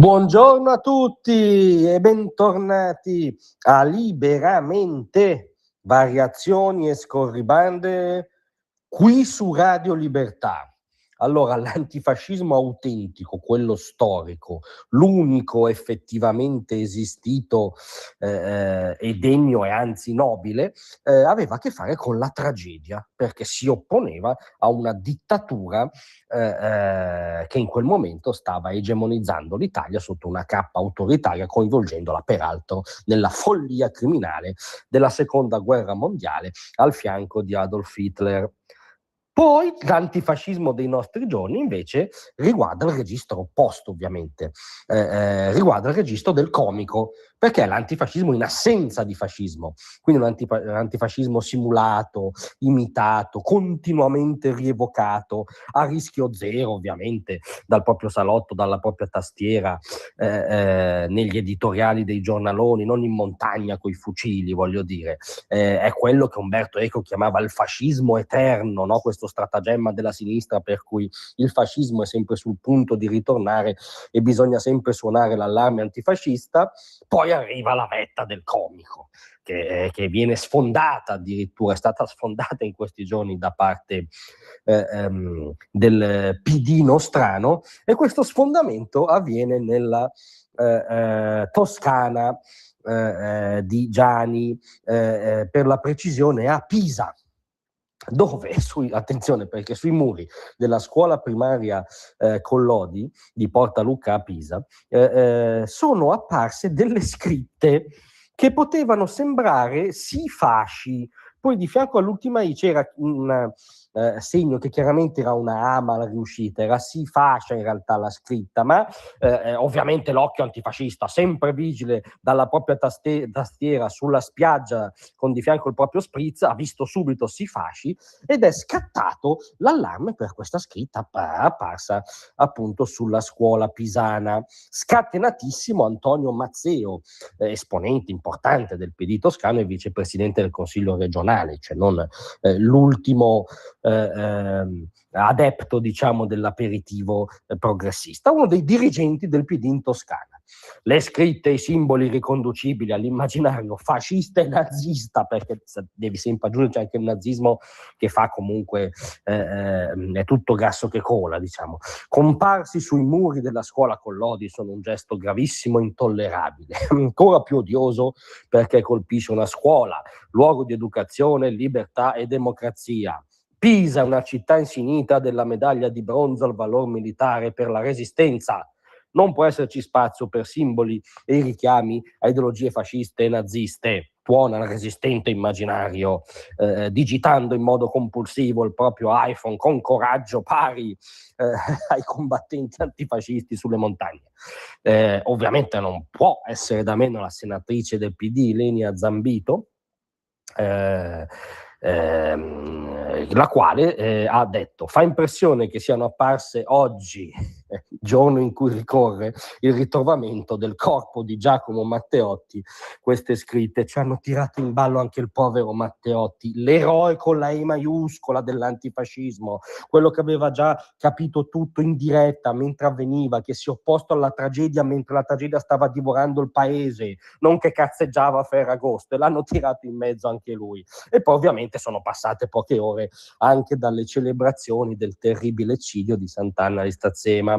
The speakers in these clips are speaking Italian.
Buongiorno a tutti e bentornati a Liberamente, variazioni e scorribande qui su Radio Libertà. Allora, l'antifascismo autentico, quello storico, l'unico effettivamente esistito e degno e anzi nobile, aveva a che fare con la tragedia, perché si opponeva a una dittatura che in quel momento stava egemonizzando l'Italia sotto una cappa autoritaria, coinvolgendola peraltro nella follia criminale della seconda guerra mondiale al fianco di Adolf Hitler. Poi l'antifascismo dei nostri giorni invece riguarda il registro opposto, ovviamente, riguarda il registro del comico, perché è l'antifascismo in assenza di fascismo, quindi un antifascismo simulato, imitato, continuamente rievocato, a rischio zero ovviamente, dal proprio salotto, dalla propria tastiera, negli editoriali dei giornaloni, non in montagna coi fucili, voglio dire. È quello che Umberto Eco chiamava il fascismo eterno, no? Questo stratagemma della sinistra per cui il fascismo è sempre sul punto di ritornare e bisogna sempre suonare l'allarme antifascista. Poi arriva la vetta del comico, che viene sfondata, addirittura è stata sfondata in questi giorni da parte del PD nostrano, e questo sfondamento avviene nella Toscana di Gianni, per la precisione a Pisa, dove, attenzione, perché sui muri della scuola primaria Collodi di Portaluca a Pisa sono apparse delle scritte che potevano sembrare sì fasci. Poi di fianco all'ultima I c'era un segno che chiaramente era una A mal riuscita, era sì fascia in realtà la scritta, ma ovviamente l'occhio antifascista, sempre vigile dalla propria tastiera sulla spiaggia con di fianco il proprio spritz, ha visto subito sì fasci ed è scattato l'allarme per questa scritta apparsa appunto sulla scuola pisana. Scatenatissimo Antonio Mazzeo, esponente importante del PD toscano e vicepresidente del Consiglio regionale, cioè non l'ultimo adepto, diciamo, dell'aperitivo progressista, uno dei dirigenti del PD in Toscana. Le scritte e i simboli riconducibili all'immaginario fascista e nazista, perché devi sempre aggiungere anche il nazismo che fa comunque è tutto grasso che cola, diciamo, comparsi sui muri della scuola Collodi sono un gesto gravissimo e intollerabile, ancora più odioso perché colpisce una scuola, luogo di educazione, libertà e democrazia. Pisa è una città insignita della medaglia di bronzo al valor militare per la resistenza. Non può esserci spazio per simboli e richiami a ideologie fasciste e naziste. Tuona il resistente immaginario, digitando in modo compulsivo il proprio iPhone con coraggio pari ai combattenti antifascisti sulle montagne. Ovviamente non può essere da meno la senatrice del PD Lenia Zambito, la quale ha detto: fa impressione che siano apparse oggi, giorno in cui ricorre il ritrovamento del corpo di Giacomo Matteotti, queste scritte. Ci hanno tirato in ballo anche il povero Matteotti, l'eroe con la E maiuscola dell'antifascismo, quello che aveva già capito tutto in diretta mentre avveniva, che si è opposto alla tragedia mentre la tragedia stava divorando il paese, non che cazzeggiava a Ferragosto, e l'hanno tirato in mezzo anche lui. E poi ovviamente sono passate poche ore anche dalle celebrazioni del terribile eccidio di Sant'Anna di Stazzema.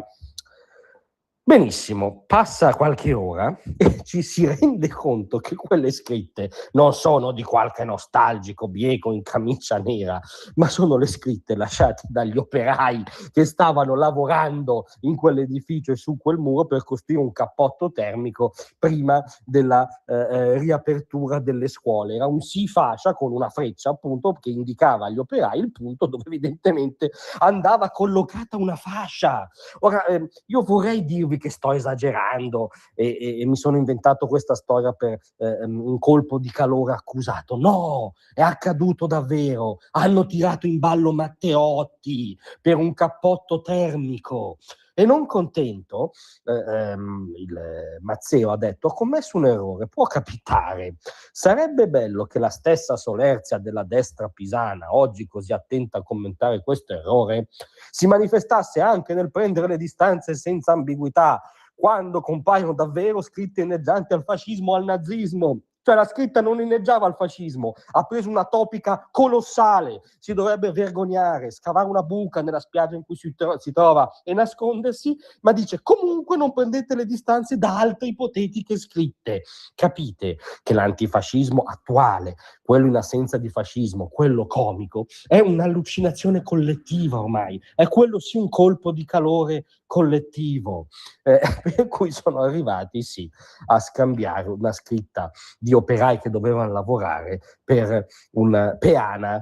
Benissimo, passa qualche ora e ci si rende conto che quelle scritte non sono di qualche nostalgico bieco in camicia nera, ma sono le scritte lasciate dagli operai che stavano lavorando in quell'edificio e su quel muro per costruire un cappotto termico prima della riapertura delle scuole. Era un sì fascia con una freccia, appunto, che indicava agli operai il punto dove evidentemente andava collocata una fascia. Ora, io vorrei dirvi che sto esagerando e mi sono inventato questa storia per un colpo di calore accusato. No, è accaduto davvero. Hanno tirato in ballo Matteotti per un cappotto termico. E non contento, il Mazzeo ha detto: ho commesso un errore, può capitare. Sarebbe bello che la stessa solerzia della destra pisana, oggi così attenta a commentare questo errore, si manifestasse anche nel prendere le distanze senza ambiguità quando compaiono davvero scritte inneggianti al fascismo o al nazismo. Cioè la scritta non inneggiava al fascismo, ha preso una topica colossale, si dovrebbe vergognare, scavare una buca nella spiaggia in cui si trova e nascondersi, ma dice comunque non prendete le distanze da altre ipotetiche scritte. Capite che l'antifascismo attuale, quello in assenza di fascismo, quello comico, è un'allucinazione collettiva ormai, è quello sì un colpo di calore collettivo, per cui sono arrivati sì a scambiare una scritta di operai che dovevano lavorare per una peana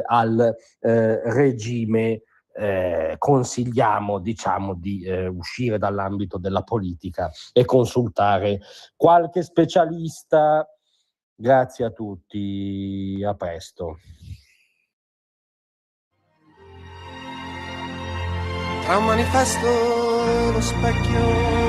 al regime. Consigliamo diciamo di uscire dall'ambito della politica e consultare qualche specialista. Grazie a tutti, a presto. Tra un manifesto e lo specchio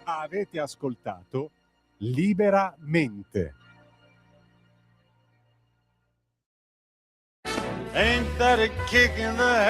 avete ascoltato Liberamente. Ain't that a kick in the